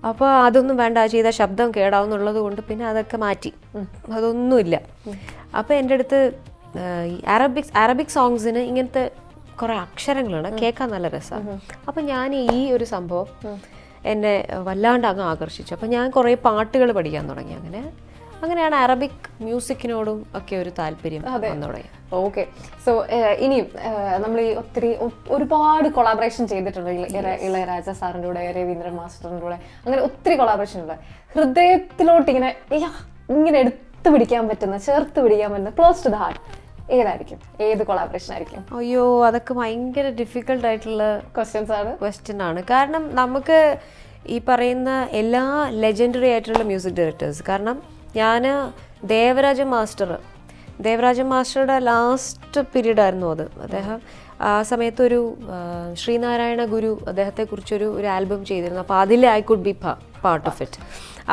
അപ്പോൾ അതൊന്നും വേണ്ട, ചെയ്ത ശബ്ദം കേടാവുന്നുള്ളത് കൊണ്ട് പിന്നെ അതൊക്കെ മാറ്റി, അതൊന്നുമില്ല. അപ്പോൾ എൻ്റെ അടുത്ത് ഈ അറബിക് സോങ്സിന് ഇങ്ങനത്തെ കുറേ അക്ഷരങ്ങളാണ്, കേൾക്കാൻ നല്ല രസമാണ്. അപ്പം ഞാൻ ഈ ഒരു സംഭവം എന്നെ വല്ലാണ്ട് അങ്ങ് ആകർഷിച്ചു. അപ്പം ഞാൻ കുറേ പാട്ടുകൾ പഠിക്കാൻ തുടങ്ങി. അങ്ങനെയാണ് അറബിക് മ്യൂസിക്കിനോടും ഒക്കെ ഒരു താല്പര്യം വന്നു തുടങ്ങി. ഓക്കെ. സോ ഇനിയും നമ്മൾ ഈ ഒരുപാട് കൊളാബറേഷൻ ചെയ്തിട്ടുണ്ട് ഇളയരാജ സാറിൻ്റെ കൂടെ, രവീന്ദ്രൻ മാസ്റ്ററിൻ്റെ കൂടെ, അങ്ങനെ ഒത്തിരി കൊളാബറേഷൻ ഉണ്ട്. ഹൃദയത്തിലോട്ട് ഇങ്ങനെ എടുത്തു പിടിക്കാൻ പറ്റുന്ന, ചേർത്ത് പിടിക്കാൻ പറ്റുന്ന, ക്ലോസ് ടു ദ ഹാർട്ട് ഏതായിരിക്കും? ഏത് കൊളാബറേഷൻ ആയിരിക്കും? അയ്യോ, അതൊക്കെ ഭയങ്കര ഡിഫിക്കൽട്ട് ആയിട്ടുള്ള ക്വസ്റ്റ്യൻ ആണ്. കാരണം നമുക്ക് ഈ പറയുന്ന എല്ലാ ലെജൻഡറി ആയിട്ടുള്ള മ്യൂസിക് ഡയറക്ടേഴ്സ്, കാരണം ഞാൻ ദേവരാജ മാസ്റ്ററുടെ ലാസ്റ്റ് പീരീഡ് ആയിരുന്നു അത്. അദ്ദേഹം ആ സമയത്തൊരു ശ്രീനാരായണ ഗുരു അദ്ദേഹത്തെക്കുറിച്ചൊരു ആൽബം ചെയ്തിരുന്നു. അപ്പോൾ അതിൽ I could be part of it.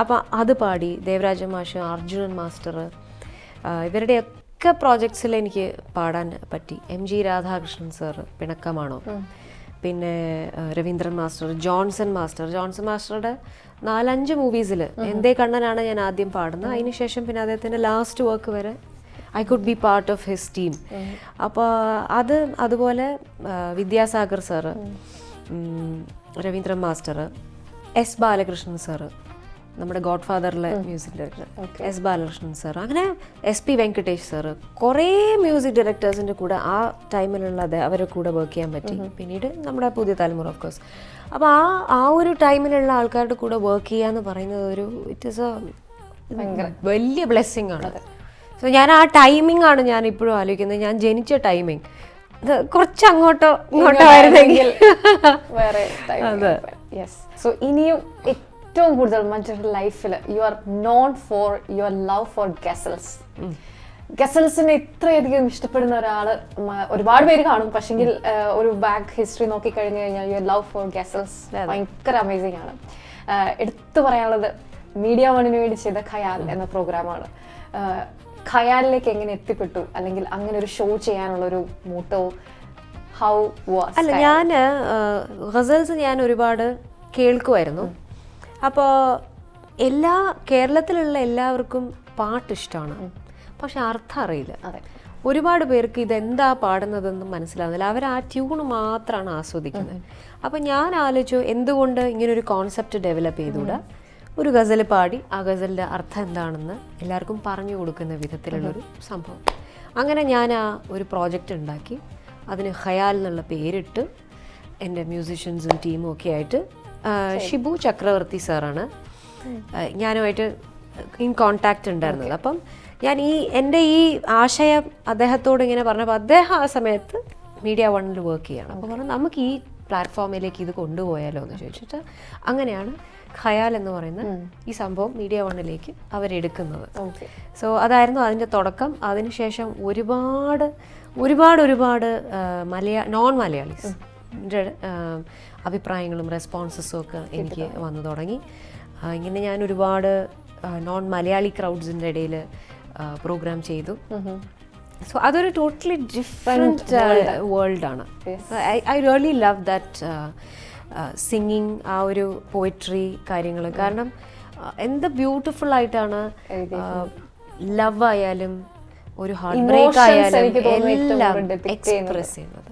അപ്പോൾ അത് പാടി ദേവരാജ മാഷ്, അർജുനൻ മാസ്റ്റർ, ഇവരുടെയൊക്കെ പ്രോജക്ട്സിൽ എനിക്ക് പാടാൻ പറ്റി. MG രാധാകൃഷ്ണൻ സാർ, പിണക്കമാണോ, പിന്നെ രവീന്ദ്രൻ മാസ്റ്റർ, ജോൺസൺ മാസ്റ്ററുടെ 4-5 മൂവീസിൽ എന്തേ കണ്ണനാണ് ഞാൻ ആദ്യം പാടുന്നത്. അതിനുശേഷം പിന്നെ അദ്ദേഹത്തിൻ്റെ ലാസ്റ്റ് വർക്ക് വരെ I could be part of his team. അപ്പോൾ അതുപോലെ Vidyasagar sir, Raveendran master, S Balakrishnan sir, നമ്മുടെ ഗോഡ് ഫാദറിലെ music director S Balakrishnan sir, അങ്ങനെ SP വെങ്കടേഷ് സാറ്, കുറേ മ്യൂസിക് ഡയറക്ടേഴ്സിൻ്റെ കൂടെ ആ ടൈമിലുള്ള അവരുടെ കൂടെ വർക്ക് ചെയ്യാൻ പറ്റി. പിന്നീട് നമ്മുടെ പുതിയ തലമുറ ഓഫ് കോഴ്സ്. അപ്പോൾ ആ ഒരു ടൈമിലുള്ള ആൾക്കാരുടെ കൂടെ വർക്ക് ചെയ്യുക എന്ന് പറയുന്നത് ഇറ്റ് ഈസ് വലിയ ബ്ലെസ്സിങ് ആണ്. സോ ഞാൻ ആ ടൈമിംഗ് ആണ് ഞാൻ ഇപ്പോഴും ആലോചിക്കുന്നത്. ഞാൻ ജനിച്ച ടൈമിങ് കുറച്ച് അങ്ങോട്ടോ ആയിരുന്നെങ്കിൽ. സോ ഇനിയും ഏറ്റവും കൂടുതൽ മഞ്ജുയുടെ ലൈഫിൽ you are known for your love for ഗസൽസിനെ ഇത്രയധികം ഇഷ്ടപ്പെടുന്ന ഒരാൾ ഒരുപാട് പേര് കാണും. പക്ഷെങ്കിൽ ഒരു ബാക്ക് ഹിസ്റ്ററി നോക്കി കഴിഞ്ഞു കഴിഞ്ഞാൽ യുവർ ലവ് ഫോർ ഗസൽസ് ഭയങ്കര അമേസിംഗ് ആണ്. എടുത്തു പറയാനുള്ളത് മീഡിയ വണ്ണിന് വേണ്ടി ചെയ്ത ഖയാൽ എന്ന പ്രോഗ്രാമാണ്. ഖയാലിലേക്ക് എങ്ങനെ എത്തിപ്പെട്ടു, അല്ലെങ്കിൽ അങ്ങനെ ഒരു ഷോ ചെയ്യാനുള്ള ഒരു മോട്ടോ ഹൗ വാസ്? അല്ല, ഞാൻ ഗസൽസ് ഞാൻ ഒരുപാട് കേൾക്കുമായിരുന്നു. അപ്പോൾ കേരളത്തിലുള്ള എല്ലാവർക്കും പാട്ട് ഇഷ്ടമാണ്, പക്ഷെ അർത്ഥം അറിയില്ല. ഒരുപാട് പേർക്ക് ഇതെന്താ പാടുന്നതെന്നും മനസ്സിലാവുന്നില്ല. അവർ ആ ട്യൂണ് മാത്രമാണ് ആസ്വദിക്കുന്നത്. അപ്പം ഞാൻ ആലോചിച്ചു, എന്തുകൊണ്ട് ഇങ്ങനൊരു കോൺസെപ്റ്റ് ഡെവലപ്പ് ചെയ്തുകൂടാ, ഒരു ഗസൽ പാടി ആ ഗസലിൻ്റെ അർത്ഥം എന്താണെന്ന് എല്ലാവർക്കും പറഞ്ഞു കൊടുക്കുന്ന വിധത്തിലുള്ളൊരു സംഭവം. അങ്ങനെ ഞാൻ ആ ഒരു പ്രോജക്റ്റ് ഉണ്ടാക്കി, അതിന് ഖയാൽ എന്നുള്ള പേരിട്ട് എൻ്റെ മ്യൂസിഷ്യൻസും ടീമും ഒക്കെ ആയിട്ട് ഷിബു ചക്രവർത്തി സാറാണ് ഞാനുമായിട്ട് ഇൻ കോണ്ടാക്റ്റ് ഉണ്ടായിരുന്നത്. അപ്പം ഞാൻ എൻ്റെ ഈ ആശയം അദ്ദേഹത്തോട് ഇങ്ങനെ പറഞ്ഞപ്പോൾ അദ്ദേഹം ആ സമയത്ത് മീഡിയ വണ്ണിൽ വർക്ക് ചെയ്യണം. അപ്പോൾ പറഞ്ഞു നമുക്ക് ഈ പ്ലാറ്റ്ഫോമിലേക്ക് ഇത് കൊണ്ടുപോയാലോ എന്ന് ചോദിച്ചിട്ട് അങ്ങനെയാണ് ഖയാൽ എന്ന് പറയുന്ന ഈ സംഭവം മീഡിയ വണ്ണിലേക്ക് അവരെടുക്കുന്നത്. സോ അതായിരുന്നു അതിൻ്റെ തുടക്കം. അതിനുശേഷം ഒരുപാട് നോൺ മലയാളീസ് അഭിപ്രായങ്ങളും റെസ്പോൺസസും ഒക്കെ എനിക്ക് വന്നു തുടങ്ങി. ഇങ്ങനെ ഞാൻ ഒരുപാട് നോൺ മലയാളി ക്രൗഡ്സിൻ്റെ ഇടയിൽ പ്രോഗ്രാം ചെയ്തു. സോ അതൊരു ടോട്ടലി ഡിഫറെൻറ്റ് വേൾഡാണ്. I really love that singing, ആ ഒരു പോയട്രി കാര്യങ്ങൾ. കാരണം എന്ത് ബ്യൂട്ടിഫുൾ ആയിട്ടാണ് ലവ് ആയാലും ഒരു ഹാർട്ട് ബ്രേക്ക് ആയാലും എല്ലാം എക്സ്പ്രസ് ചെയ്യുന്നത്.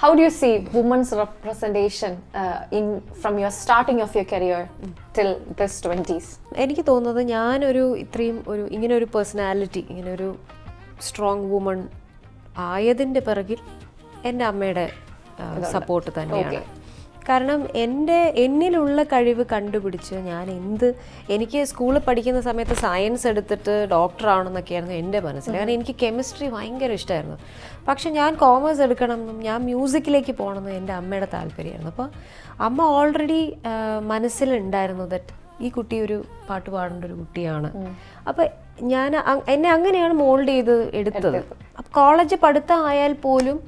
How do you see women's representation from your starting of your career till this 20s? എനിക്ക് തോന്നുന്നത് ഞാനൊരു ഇങ്ങനെ ഒരു പേഴ്സണാലിറ്റി, ഇങ്ങനെ ഒരു സ്ട്രോങ് വുമൺ ആയതിൻ്റെ പിറകിൽ എൻ്റെ അമ്മയുടെ സപ്പോർട്ട് തന്നെയാണ്. കാരണം എന്നിലുള്ള കഴിവ് കണ്ടുപിടിച്ച് എനിക്ക് സ്കൂളിൽ പഠിക്കുന്ന സമയത്ത് സയൻസ് എടുത്തിട്ട് ഡോക്ടറാണെന്നൊക്കെയായിരുന്നു എൻ്റെ മനസ്സിൽ. കാരണം എനിക്ക് കെമിസ്ട്രി ഭയങ്കര ഇഷ്ടമായിരുന്നു. പക്ഷെ ഞാൻ കോമേഴ്സ് എടുക്കണമെന്നും ഞാൻ മ്യൂസിക്കിലേക്ക് പോകണമെന്നും എൻ്റെ അമ്മയുടെ താല്പര്യമായിരുന്നു. അപ്പോൾ അമ്മ ഓൾറെഡി മനസ്സിലുണ്ടായിരുന്നു ദറ്റ് ഈ കുട്ടി ഒരു പാട്ട് പാടേണ്ട ഒരു കുട്ടിയാണ്. അപ്പോൾ എന്നെ അങ്ങനെയാണ് മോൾഡ് ചെയ്ത് എടുത്തത്. അപ്പം കോളേജ് പഠിത്തം ആയാൽ പോലും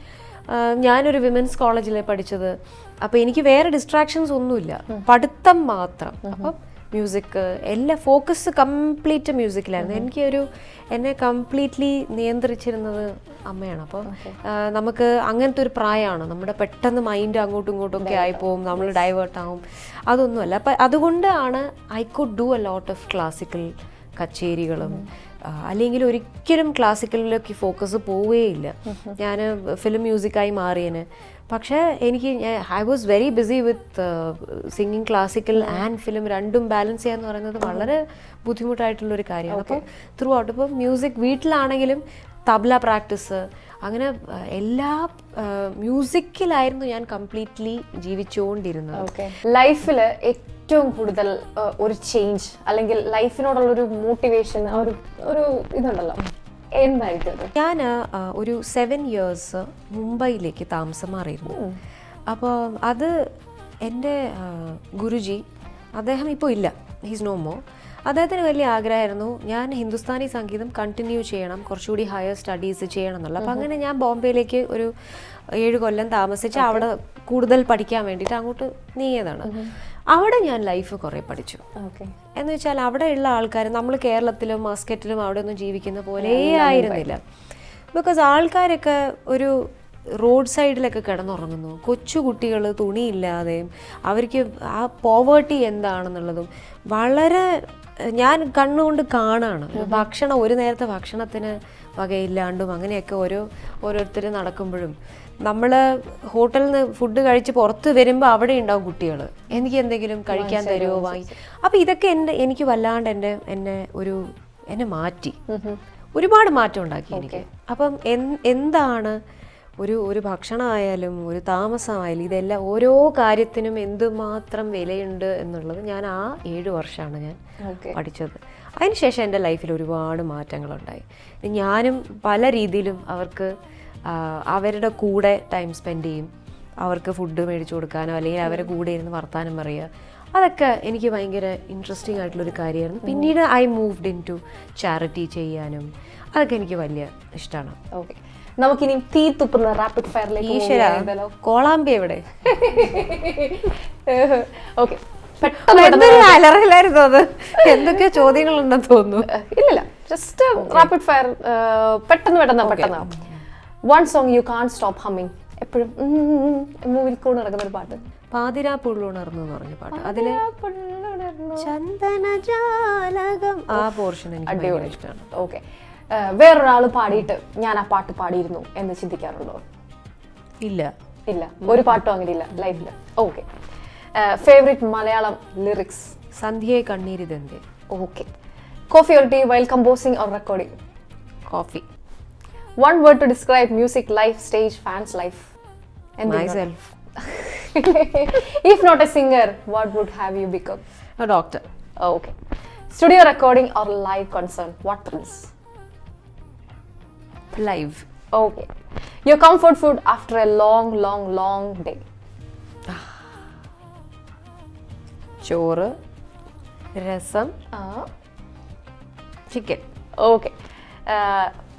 ഞാനൊരു വിമൻസ് കോളേജിലാണ് പഠിച്ചത്. അപ്പോൾ എനിക്ക് വേറെ ഡിസ്ട്രാക്ഷൻസ് ഒന്നുമില്ല, പഠിത്തം മാത്രം. അപ്പം മ്യൂസിക് എല്ലാ ഫോക്കസ് കംപ്ലീറ്റ് മ്യൂസിക്കിലായിരുന്നു. എന്നെ കംപ്ലീറ്റ്ലി നിയന്ത്രിച്ചിരുന്നത് അമ്മയാണ്. അപ്പോൾ നമുക്ക് അങ്ങനത്തെ ഒരു പ്രായമാണ്, നമ്മുടെ പെട്ടെന്ന് മൈൻഡ് അങ്ങോട്ടും ഇങ്ങോട്ടും ഒക്കെ ആയിപ്പോവും, നമ്മൾ ഡൈവേർട്ട് ആവും. അതൊന്നുമല്ല. അപ്പം അതുകൊണ്ടാണ് I could do a lot of classical കച്ചേരികളും. അല്ലെങ്കിൽ ഒരിക്കലും ക്ലാസിക്കലിലേക്ക് ഫോക്കസ് പോവുകയില്ല. ഞാൻ ഫിലിം മ്യൂസിക്കായി മാറിയതിന്. പക്ഷേ I was very busy with singing classical and film, രണ്ടും ബാലൻസ് ചെയ്യാന്ന് പറയുന്നത് വളരെ ബുദ്ധിമുട്ടായിട്ടുള്ളൊരു കാര്യമാണ്. അപ്പോൾ ത്രൂ ഔട്ട് ഇപ്പോൾ മ്യൂസിക് വീട്ടിലാണെങ്കിലും തബ്ല പ്രാക്ടീസ്, അങ്ങനെ എല്ലാ മ്യൂസിക്കിലായിരുന്നു ഞാൻ കംപ്ലീറ്റ്ലി ജീവിച്ചുകൊണ്ടിരുന്നത്. ലൈഫിൽ ഏറ്റവും കൂടുതൽ ഒരു ചേഞ്ച് അല്ലെങ്കിൽ ലൈഫിനോടുള്ള ഒരു മോട്ടിവേഷൻ, ഒരു ഇതുണ്ടല്ലോ, എന്തായിരിക്കും? ഞാൻ ഒരു 7 years മുംബൈയിലേക്ക് താമസം മാറിയിരുന്നു. അപ്പോൾ അത് എൻ്റെ ഗുരുജി, അദ്ദേഹം ഇപ്പോൾ ഇല്ല, ഹീസ് നോ മോർ. അദ്ദേഹത്തിന് വലിയ ആഗ്രഹമായിരുന്നു ഞാൻ ഹിന്ദുസ്ഥാനി സംഗീതം കണ്ടിന്യൂ ചെയ്യണം, കുറച്ചുകൂടി ഹയർ സ്റ്റഡീസ് ചെയ്യണം എന്നുള്ളത്. അപ്പോൾ അങ്ങനെ ഞാൻ ബോംബെയിലേക്ക് ഒരു 7 കൊല്ലം താമസിച്ച് അവിടെ കൂടുതൽ പഠിക്കാൻ വേണ്ടിയിട്ട് അങ്ങോട്ട് നീങ്ങിയതാണ്. അവിടെ ഞാൻ ലൈഫ് കുറേ പഠിച്ചു. എന്ന് വെച്ചാൽ അവിടെയുള്ള ആൾക്കാർ, നമ്മൾ കേരളത്തിലും മസ്കറ്റിലും അവിടെ ഒന്നും ജീവിക്കുന്ന പോലെ ആയിരുന്നില്ല. ബിക്കോസ് ആൾക്കാരൊക്കെ ഒരു റോഡ് സൈഡിലൊക്കെ കിടന്നുറങ്ങുന്നു, കൊച്ചു കുട്ടികൾ തുണിയില്ലാതെയും, അവർക്ക് ആ പോവേർട്ടി എന്താണെന്നുള്ളതും വളരെ ഞാൻ കണ്ണുകൊണ്ട് കാണാണ്. ഭക്ഷണം, ഒരു നേരത്തെ ഭക്ഷണത്തിന് വകയില്ലാണ്ടും അങ്ങനെയൊക്കെ ഓരോരുത്തർ നടക്കുമ്പോഴും, നമ്മൾ ഹോട്ടലിൽ നിന്ന് ഫുഡ് കഴിച്ച് പുറത്ത് വരുമ്പോൾ അവിടെ ഉണ്ടാവും കുട്ടികൾ, എനിക്ക് എന്തെങ്കിലും കഴിക്കാൻ തരുമോ വാങ്ങി. അപ്പം ഇതൊക്കെ എനിക്ക് വല്ലാണ്ട് എന്നെ മാറ്റി, ഒരുപാട് മാറ്റം ഉണ്ടാക്കി എനിക്ക്. അപ്പം എന്താണ് ഒരു ഭക്ഷണമായാലും ഒരു താമസമായാലും ഇതെല്ലാം ഓരോ കാര്യത്തിനും എന്തുമാത്രം വിലയുണ്ട് എന്നുള്ളത് ഞാൻ ആ 7 വർഷമാണ് ഞാൻ പഠിച്ചത്. അതിനുശേഷം എൻ്റെ ലൈഫിൽ ഒരുപാട് മാറ്റങ്ങളുണ്ടായി. ഞാനും പല രീതിയിലും അവർക്ക് അവരുടെ കൂടെ ടൈം സ്പെൻഡ് ചെയ്യും, അവർക്ക് ഫുഡ് മേടിച്ചു കൊടുക്കാനോ അല്ലെങ്കിൽ അവരുടെ കൂടെ ഇരുന്ന് വർത്താനം പറയുക, അതൊക്കെ എനിക്ക് ഭയങ്കര ഇൻട്രസ്റ്റിംഗ് ആയിട്ടുള്ളൊരു കാര്യമായിരുന്നു. പിന്നീട് I moved into charity ചെയ്യാനും അതൊക്കെ എനിക്ക് വലിയ ഇഷ്ടമാണ്. ഓക്കെ, നമുക്കിനി തീ തുപ്പുന്ന റാപ്പിഡ് ഫയറിലേക്ക് കോളാമ്പി എവിടെ? ഓക്കെ, അലറില്ലായിരുന്നു അത്, എന്തൊക്കെ ചോദ്യങ്ങളുണ്ടെന്ന് തോന്നുന്നു. ഇല്ല, ജസ്റ്റ് റാപ്പിഡ് ഫയർ, പെട്ടെന്ന്. One song U can't stop humming, എപ്പോഴും മൂവിൽ കൂടെ നടക്കുന്ന ഒരു പാട്ട്. പാതിരാ പുള്ളുണർന്നു എന്ന് പറഞ്ഞ പാട്ട്, അതില് ചന്ദനജാലകം, ആ പോർഷൻ എനിക്ക് ഭയങ്കര ഇഷ്ടമാണ്. ഓക്കെ, വേറൊരാൾ പാടിയിട്ട് ഞാൻ ആ പാട്ട് പാടിയിരുന്നു എന്ന് ചിന്തിക്കാറുണ്ടോ? ഇല്ല, ഒരു പാട്ടും അങ്ങനെ ഇല്ല ലൈഫിൽ. Okay, favourite Malayalam lyrics? സന്ധ്യയെ കണ്ണീരിതെന്തേ. Okay, coffee or tea while composing or recording? Coffee. One word to describe music, life, stage, fans' life? Myself. If not a singer, what would have you become? A doctor. Okay. Studio recording or live concert? What thrills? Live. Okay. Your comfort food after a long day? ചോറ്, രസം, chicken. Okay,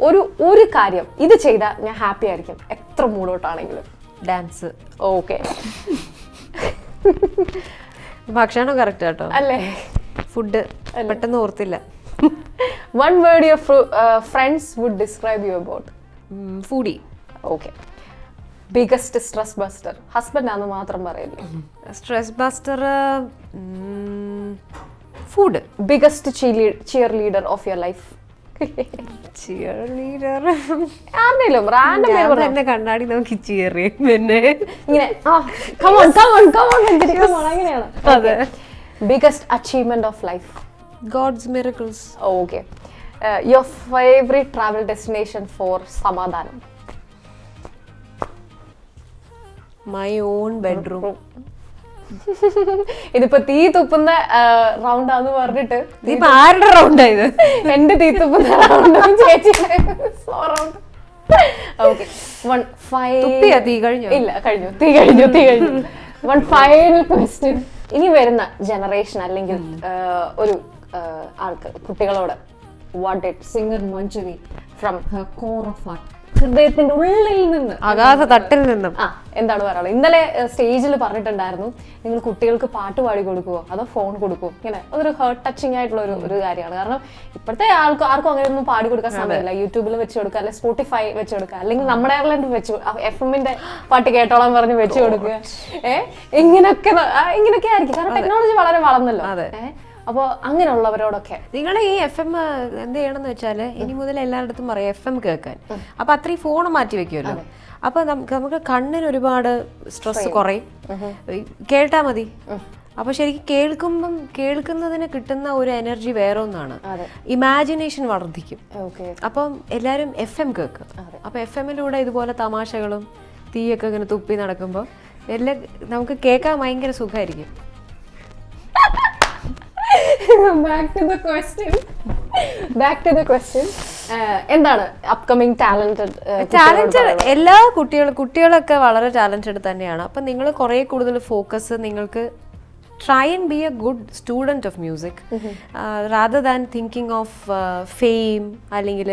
ഒരു കാര്യം ഇത് ചെയ്താൽ ഞാൻ happy ആയിരിക്കും എത്ര മൂഡോട്ടാണെങ്കിലും? Dance. Okay, ഭക്ഷണം കറക്റ്റ് കേട്ടോ, അല്ലേ? ഫുഡ് പെട്ടെന്ന് ഓർത്തില്ല. One word your friends would describe you about? Foodie. Okay. Biggest stress buster? Husband ആണെന്ന് മാത്രം പറയില്ലേ? Stress buster, food. Biggest cheerleader of your life? ചിയർലീഡർ ആരുടെയും റാൻഡം പേര് പറഞ്ഞു. എന്നെ കണ്ണാടി നോക്കി ചിയർ ചെയ്യും, പിന്നെ ഇങ്ങനെ come on അങ്ങനെയാണ്. അതെ. Biggest achievement of life? God's miracles. Okay. Your favorite travel destination for സമാധാനം? My own bedroom. ഇതിപ്പോ തീ തുപ്പുന്ന റൗണ്ട് ആന്ന് പറഞ്ഞിട്ട് ഇതിപ്പോ ആരുടെ റൗണ്ട് ആയത്? എന്റെ തീ തുപ്പുന്ന റൗണ്ട് ചേച്ചിയുടെ റൗണ്ട്. ഓക്കെ, തീ കഴിഞ്ഞു? ഇല്ല, തീ കഴിഞ്ഞു. One final question. ഇനി വരുന്ന ജനറേഷൻ അല്ലെങ്കിൽ ഒരു ആൾക്ക്, കുട്ടികളോട്, what did singer Manjuri from her core of heart ഹൃദയത്തിന്റെ ഉള്ളിൽ നിന്ന് അഗാധ തട്ടിൽ നിന്നും എന്താണ് പറയാനുള്ളത്? ഇന്നലെ സ്റ്റേജിൽ പറഞ്ഞിട്ടുണ്ടായിരുന്നു, നിങ്ങൾ കുട്ടികൾക്ക് പാട്ട് പാടി കൊടുക്കുവോ അതോ ഫോൺ കൊടുക്കുവോ? ഇങ്ങനെ അതൊരു ഹേർട്ട് ടച്ചിങ് ആയിട്ടുള്ള ഒരു കാര്യമാണ്. കാരണം ഇപ്പോഴത്തെ ആർക്കും അങ്ങനെയൊന്നും പാടി കൊടുക്കാൻ സമയമില്ല. യൂട്യൂബിൽ വെച്ച് കൊടുക്കുക, അല്ലെങ്കിൽ സ്പോട്ടിഫൈ വെച്ച് കൊടുക്കുക, അല്ലെങ്കിൽ നമ്മുടെ എയർലൈൻഡ് വെച്ച് FM-ന്റെ പാട്ട് കേട്ടോളാൻ പറഞ്ഞ് വെച്ച് കൊടുക്കുക. ഇങ്ങനെയൊക്കെ ആയിരിക്കും. കാരണം ടെക്നോളജി വളരെ വളർന്നല്ലോ. അപ്പോൾ അങ്ങനെയുള്ളവരോടൊക്കെ നിങ്ങൾ ഈ FM എന്ത് ചെയ്യണമെന്ന് വെച്ചാൽ ഇനി മുതൽ എല്ലായിടത്തും പറയാം FM കേൾക്കാൻ. അപ്പൊ അത്രയും ഫോൺ മാറ്റി വെക്കുമല്ലോ. അപ്പൊ നമുക്ക് കണ്ണിന് ഒരുപാട് സ്ട്രെസ് കുറയും. കേട്ടാ മതി. അപ്പൊ ശരിക്കും കേൾക്കുന്നതിന് കിട്ടുന്ന ഒരു എനർജി വേറെ ഒന്നാണ്. ഇമാജിനേഷൻ വർദ്ധിക്കും. അപ്പം എല്ലാരും FM കേൾക്കും. അപ്പൊ FM-ലൂടെ ഇതുപോലെ തമാശകളും തീയൊക്കെ ഇങ്ങനെ തുപ്പി നടക്കുമ്പോൾ എല്ലാം നമുക്ക് കേൾക്കാൻ ഭയങ്കര സുഖമായിരിക്കും. ബാക്ക് ടു ദ ക്വസ്റ്റ്യൻ എന്താണ് അപ്കമിങ് ടാലന്റഡ് എല്ലാ കുട്ടികളൊക്കെ വളരെ ടാലന്റഡ് തന്നെയാണ്. അപ്പം നിങ്ങൾ കുറേ കൂടുതൽ ഫോക്കസ് നിങ്ങൾക്ക് try and B A good student of music rather than thinking of fame അല്ലെങ്കിൽ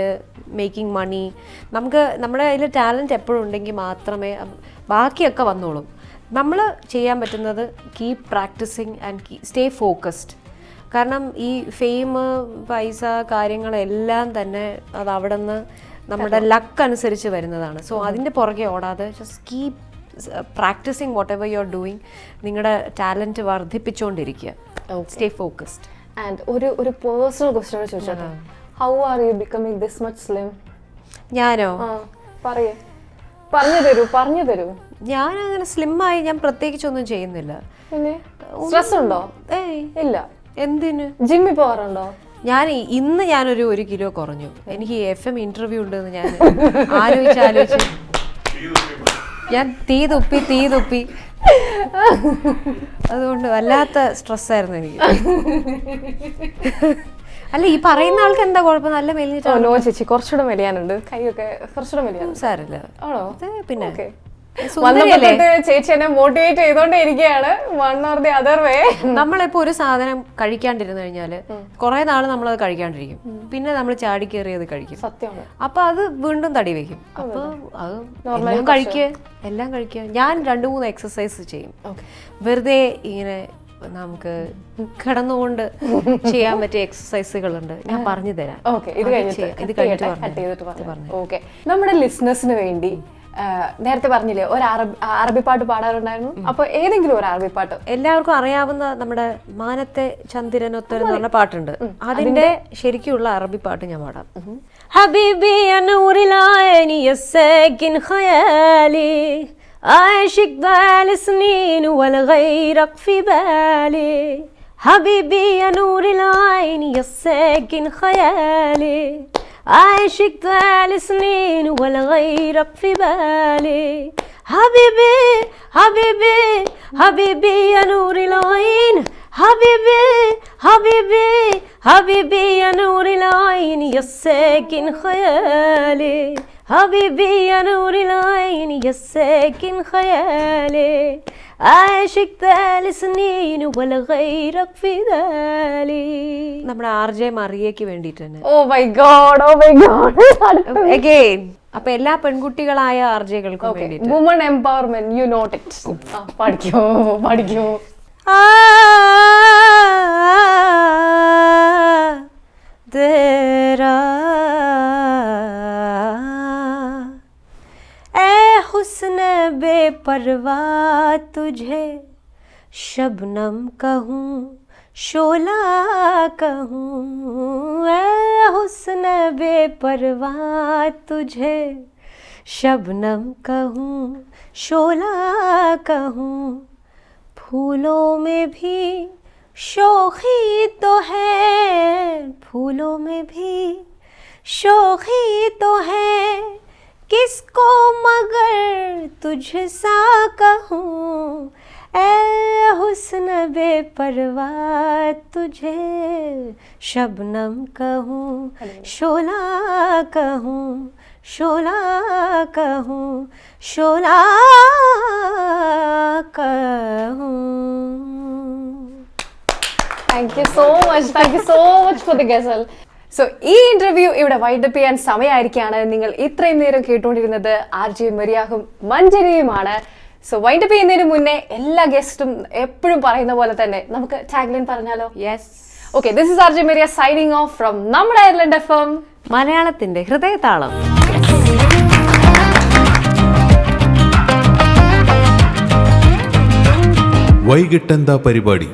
മേക്കിംഗ് മണി. നമ്മുടെ കയ്യിൽ ടാലൻറ്റ് എപ്പോഴും ഉണ്ടെങ്കിൽ മാത്രമേ ബാക്കിയൊക്കെ വന്നോളും. നമ്മൾ ചെയ്യാൻ പറ്റുന്നത് keep practising and stay focused. കാരണം ഈ ഫെയിം, പൈസ, കാര്യങ്ങളെല്ലാം തന്നെ അത് അവിടെ നിന്ന് നമ്മുടെ ലക്ക് അനുസരിച്ച് വരുന്നതാണ്. സോ അതിൻ്റെ പുറകെ ഓടാതെ just keep practising whatever you are doing. നിങ്ങളുടെ ടാലൻറ്റ് വർദ്ധിപ്പിച്ചുകൊണ്ടിരിക്കുക. Stay focused. ആൻഡ് ഒരു പേഴ്സണൽ ക്വസ്റ്റ്യൻ ചോദിച്ചോട്ടെ, how are you becoming this much slim? ഞാനോ? പറഞ്ഞു തരൂ. ഞാൻ അങ്ങനെ സ്ലിമ്മായി ഞാൻ പ്രത്യേകിച്ചൊന്നും ചെയ്യുന്നില്ല. പിന്നെ സ്ട്രെസ് ഉണ്ടോ? ഇല്ല. എന്തിന്? ജിമ്മിൽ പോകാറുണ്ടോ? ഇന്ന് ഞാനൊരു 1 കിലോ കുറഞ്ഞു. എനിക്ക് FM ഇന്റർവ്യൂ ഉണ്ടെന്ന് ഞാൻ ആലോചിച്ച് ഞാൻ തീ തുപ്പി അതുകൊണ്ട് വല്ലാത്ത സ്ട്രെസ്സായിരുന്നു എനിക്ക്. അല്ല, ഈ പറയുന്ന ആൾക്ക് എന്താ കുഴപ്പം? നല്ല മെലിഞ്ഞിട്ട്. നോ ചേച്ചി, കുറച്ചുകൂടെ മെലിയാനുണ്ട്. കൈയൊക്കെ കുറച്ചുകൂടെ മെലിയാൻ. സാരമില്ല. ആണോ? പിന്നെ ചേച്ചി എന്നെ മോട്ടിവേറ്റ് ചെയ്തോണ്ടേ ഇരിക്കുകയാണ്. One or the other way. നമ്മളിപ്പോ ഒരു സാധനം കഴിക്കാണ്ടിരുന്നു കഴിഞ്ഞാല് കുറെ നാള് നമ്മളത് കഴിക്കാണ്ടിരിക്കും. പിന്നെ നമ്മൾ ചാടി കയറി അത് കഴിക്കും. സത്യമാണ്. അപ്പൊ അത് വീണ്ടും തടി വെക്കും. അപ്പൊ അത് എല്ലാം കഴിക്കുക. ഞാൻ 2-3 എക്സസൈസ് ചെയ്യും. വെറുതെ ഇങ്ങനെ നമുക്ക് കിടന്നുകൊണ്ട് ചെയ്യാൻ പറ്റിയ എക്സസൈസുകളുണ്ട്. ഞാൻ പറഞ്ഞു തരാം. ഇത് കഴിഞ്ഞിട്ട് പറഞ്ഞു. നമ്മുടെ ലിസണേഴ്സിന് വേണ്ടി നേരത്തെ പറഞ്ഞില്ലേ ഒരു അറബി പാട്ട് പാടാറുണ്ടായിരുന്നു. അപ്പൊ ഏതെങ്കിലും ഒരു അറബി പാട്ട് എല്ലാവർക്കും അറിയാവുന്ന നമ്മുടെ മാനത്തെ ചന്ദ്രനൊത്തരം എന്ന് പറഞ്ഞ പാട്ടുണ്ട്. അതിന്റെ ശരിക്കുള്ള അറബി പാട്ട് ഞാൻ പാടാം. ഹബീബി നൂറിൽ ആയനി യസ്സകിൻ ഖയാലി ആശിഖ് ദാൽ സ്നീൻ വൽ ഗൈറക് ഫി ബാലി ഹബീബി നൂറിൽ ആയനി യസ്സകിൻ ഖയാലി عايشك 3 سنين ولا غيرك في بالي حبيبي حبيبي حبيبي يا نور العين حبيبي حبيبي حبيبي يا نور العين يا ساكن خيالي حبيبي يا نور العين يا ساكن خيالي عايشك 3 سنين ولا غيرك في بالي. നമ്മുടെ RJ മറിയയ്ക്ക് വേണ്ടിയിട്ട് തന്നെ. Oh my God again. അപ്പൊ എല്ലാ പെൺകുട്ടികളായ RJ-കൾക്കും വേണ്ടിയിട്ട് woman empowerment, you note it. പഠിക്കോ हुस्न बेपरवा तुझे शबनम कहूँ शोला कहूँ हुस्न बेपरवा तुझे शबनम कहूँ शोला कहूँ फूलों में भी शोखी तो है फूलों में भी शोखी तो है किसको मगर तुझसा कहूँ ऐ हुस्न बेपरवा तुझे शबनम कहूँ शोला कहूँ शोला कहूँ शोला कहूँ. Thank you so much for the ghazal. So ഈ ഇന്റർവ്യൂ ഇവിടെ വൈൻഡപ്പ് ചെയ്യാൻ സമയമായിരിക്കാണ്. നിങ്ങൾ ഇത്രയും നേരം കേട്ടുകൊണ്ടിരുന്നത് RJ മരിയാഹും മഞ്ജരിയുമാണ്. സോ വൈൻഡപ്പ് ചെയ്യുന്നതിന് മുന്നേ എല്ലാ ഗസ്റ്റും എപ്പോഴും പറയുന്ന പോലെ തന്നെ നമുക്ക് ടാഗ്ലൈൻ പറഞ്ഞാലോ? Yes. Okay, this is RJ Maria signing off from നമ്മുടെ അയർലൻഡ് FM, മലയാളത്തിന്റെ ഹൃദയതാളം. വൈകിട്ടെന്താ പരിപാടി?